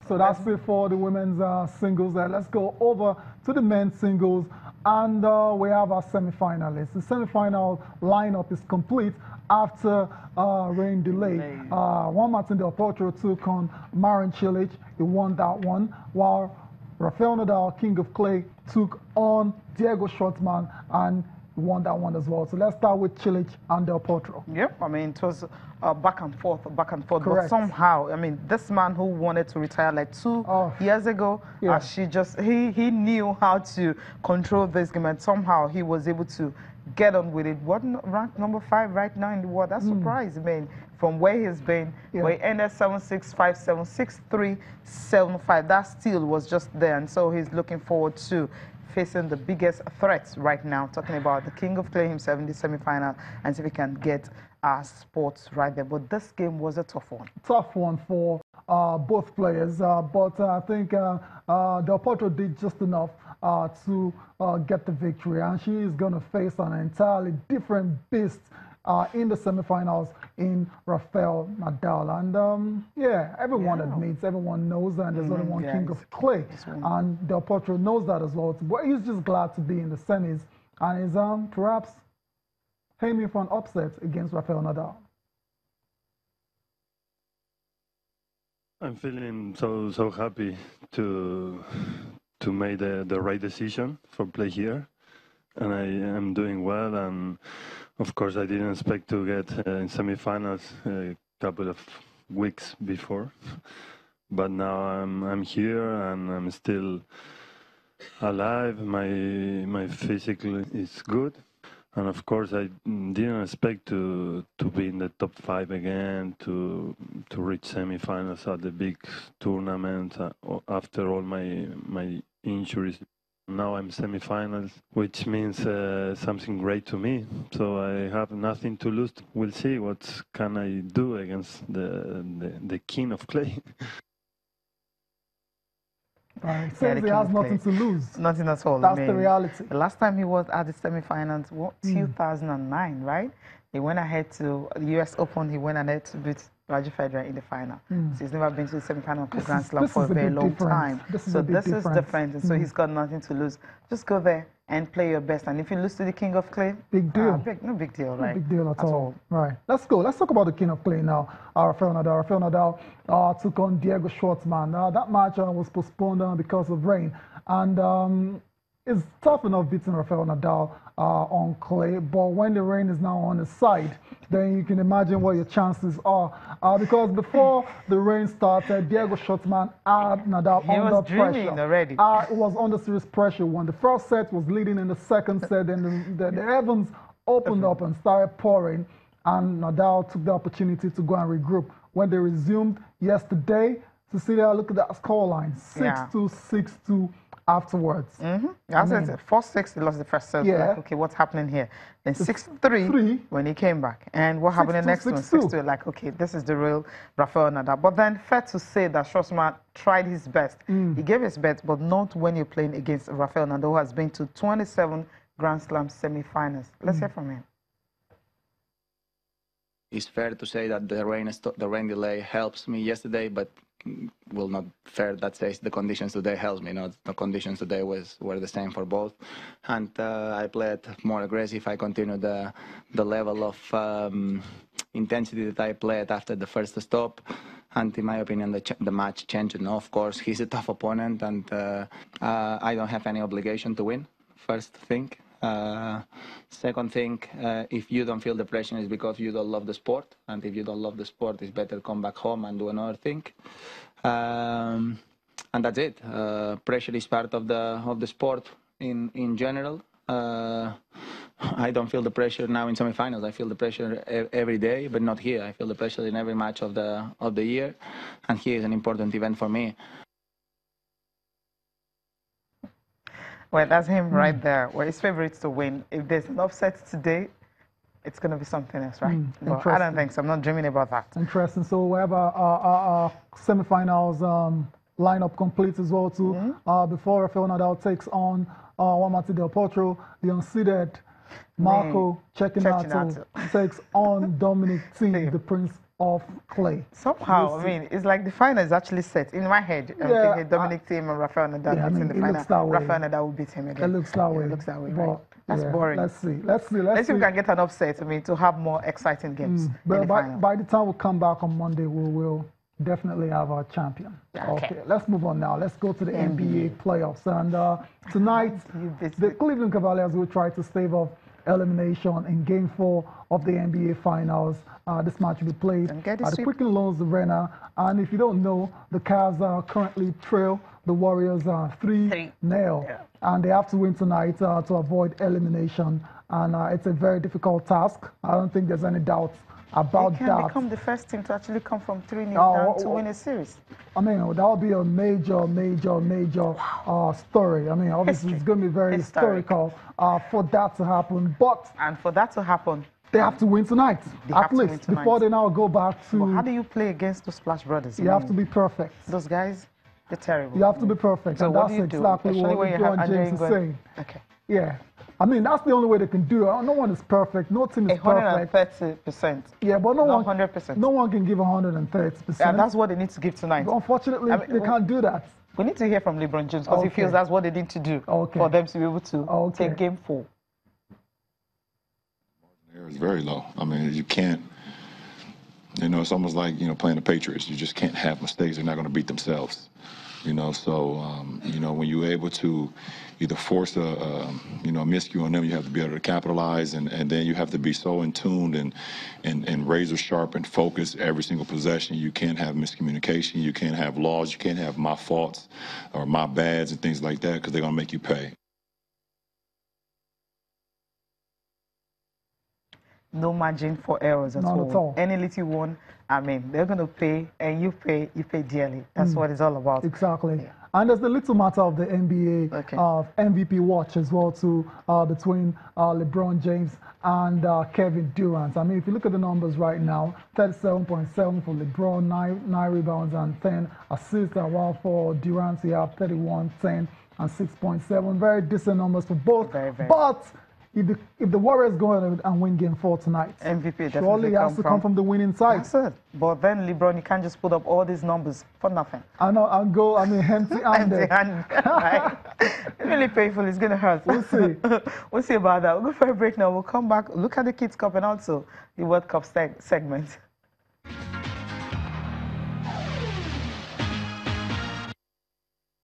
So that's it for the women's singles. Let's go over to the men's singles. And we have our semi-finalists. The semi-final lineup is complete after rain delay. Juan Martín del Potro took on Marin Cilic. He won that one, while Rafael Nadal, King of Clay, took on Diego Schwartzman and won that one as well. So let's start with Cilic and Del Potro. Yep, I mean, it was back and forth. Correct. But somehow, I mean, this man who wanted to retire like 2 years ago, yeah. he knew how to control this game, and somehow he was able to get on with it. What ranked number 5 right now in the world? That's surprising, man. From where he's been, where he ended 7-6, 5-7, 6-3, 7-5. That still was just there, and so he's looking forward to facing the biggest threats right now, talking about the King of Clay himself in the semi-final, and see if he can get our sports right there. But this game was a tough one. Tough one for both players, but I think Del Potro did just enough to get the victory, and she is going to face an entirely different beast in the semifinals in Rafael Nadal. And yeah, everyone admits, everyone knows that there's only one King of Clay, and Del Potro knows that as well. But he's just glad to be in the semis, and is perhaps aiming for an upset against Rafael Nadal. I'm feeling so happy to make the right decision for play here, and I am doing well. And of course, I didn't expect to get in semifinals a couple of weeks before, but now I'm here and I'm still alive. My physical is good. And of course, I didn't expect to be in the top 5 again, to reach semifinals at the big tournament after all my injuries. Now I'm semifinals, which means something great to me. So I have nothing to lose. We'll see what can I do against the King of Clay. Since he has nothing to lose. Nothing at all. That's the reality. The last time he was at the semifinals, 2009, right? He went ahead to the US Open. He went ahead to beat Roger Federer in the final. So he's never been to the semifinal of the Grand Slam for a very long time. So this is different. And so he's got nothing to lose. Just go there and play your best. And if you lose to the King of Clay, big deal. No big deal, right? No big deal at all. Right. Let's go. Let's talk about the King of Clay now. Rafael Nadal. Rafael Nadal took on Diego Schwartzman. That match was postponed because of rain. And it's tough enough beating Rafael Nadal on clay, but when the rain is now on his side, then you can imagine what your chances are. Because before the rain started, Diego Schwartzman had Nadal under pressure. Already. It was under serious pressure. When the first set was leading in the second set, then the heavens opened up and started pouring, and Nadal took the opportunity to go and regroup. When they resumed yesterday, Cecilia, look at that scoreline, 6-2, 6-2. Afterwards. That's it. 4-6, he lost the first set. Like, okay, what's happening here? Then 6-3 when he came back. And what happened in the next one? 6-2. Like, okay, this is the real Rafael Nadal. But then fair to say that Schwartzman tried his best. He gave his best, but not when you're playing against Rafael Nadal, who has been to 27 Grand Slam semi-finals. Let's hear from him. It's fair to say that the rain delay helps me yesterday, but will not fair that says the conditions today helps me. Not the conditions today were the same for both, and I played more aggressive. I continued the level of intensity that I played after the first stop, and in my opinion, the match changed. And of course, he's a tough opponent, and I don't have any obligation to win. First thing. Second thing, if you don't feel the pressure, it's because you don't love the sport, and if you don't love the sport, it's better come back home and do another thing. And that's it. Pressure is part of the sport in general. I don't feel the pressure now in semifinals. I feel the pressure every day, but not here. I feel the pressure in every match of the year, and here is an important event for me. Well, that's him right there. Well, his favorites to win. If there's an upset today, it's going to be something else, right? But I don't think so. I'm not dreaming about that. Interesting. So we have our semifinals lineup complete as well too. Before Rafael Nadal takes on Juan Martín del Potro, the unseeded Marco Cecchinato takes on Dominic Thiem, the Prince of Clay. Somehow, I mean, it's like the final is actually set. In my head, I'm thinking Dominic Thiem and Rafael Nadal beating the final. Rafael Nadal will beat him again. It looks that way. It looks that way, but, right? That's boring. Let's see. Let's see if we can get an upset, I mean, to have more exciting games. But by the time we come back on Monday, we will definitely have our champion. Okay, let's move on now. Let's go to the NBA playoffs. And tonight, the Cleveland Cavaliers will try to stave off elimination in Game 4 of the NBA Finals. This match will be played at the Quicken Loans Arena. And if you don't know, the Cavs currently trail the Warriors 3-0. Yeah. And they have to win tonight to avoid elimination. And it's a very difficult task. I don't think there's any doubt about that. They can become the first team to actually come from 3-0 down to win a series. I mean, that would be a major story. I mean, obviously it's going to be very historical for that to happen. And for that to happen, they have to win tonight, at least, before they now go back to... But how do you play against the Splash Brothers? You have to be perfect. Those guys, they're terrible. You have to be perfect. So and what that's do you do? exactly what LeBron James is saying. Okay. Yeah. I mean, that's the only way they can do it. No one is perfect. No team is perfect. 130%. Yeah, but no one, 100%. No one can give 130%. Yeah, that's what they need to give tonight. But unfortunately, they can't do that. We need to hear from LeBron James because he feels that's what they need to do for them to be able to take Game 4. It's very low. I mean, you can't, you know, it's almost like, you know, playing the Patriots. You just can't have mistakes. They're not going to beat themselves. You know, so, you know, when you're able to either force a miscue on them, you have to be able to capitalize, and then you have to be so in tune and razor sharp and focused every single possession. You can't have miscommunication. You can't have laws. You can't have my faults or my bads and things like that because they're going to make you pay. No margin for errors at all. Any little one, I mean, they're going to pay, and you pay dearly. That's what it's all about. Exactly. Yeah. And there's the little matter of the NBA MVP watch as well, too, between LeBron James and Kevin Durant. I mean, if you look at the numbers right now, 37.7 for LeBron, 9 rebounds and 10 assists, while for Durant, you have 31, 10 and 6.7. Very decent numbers for both. But if the Warriors go and win Game 4 tonight, MVP surely has to come from the winning side. That's it. But then LeBron, you can't just put up all these numbers for nothing. I know, and go, I mean, empty-handed. Right? Really painful. It's going to hurt. We'll see. We'll see about that. We'll go for a break now. We'll come back, look at the Kids Cup and also the World Cup segment.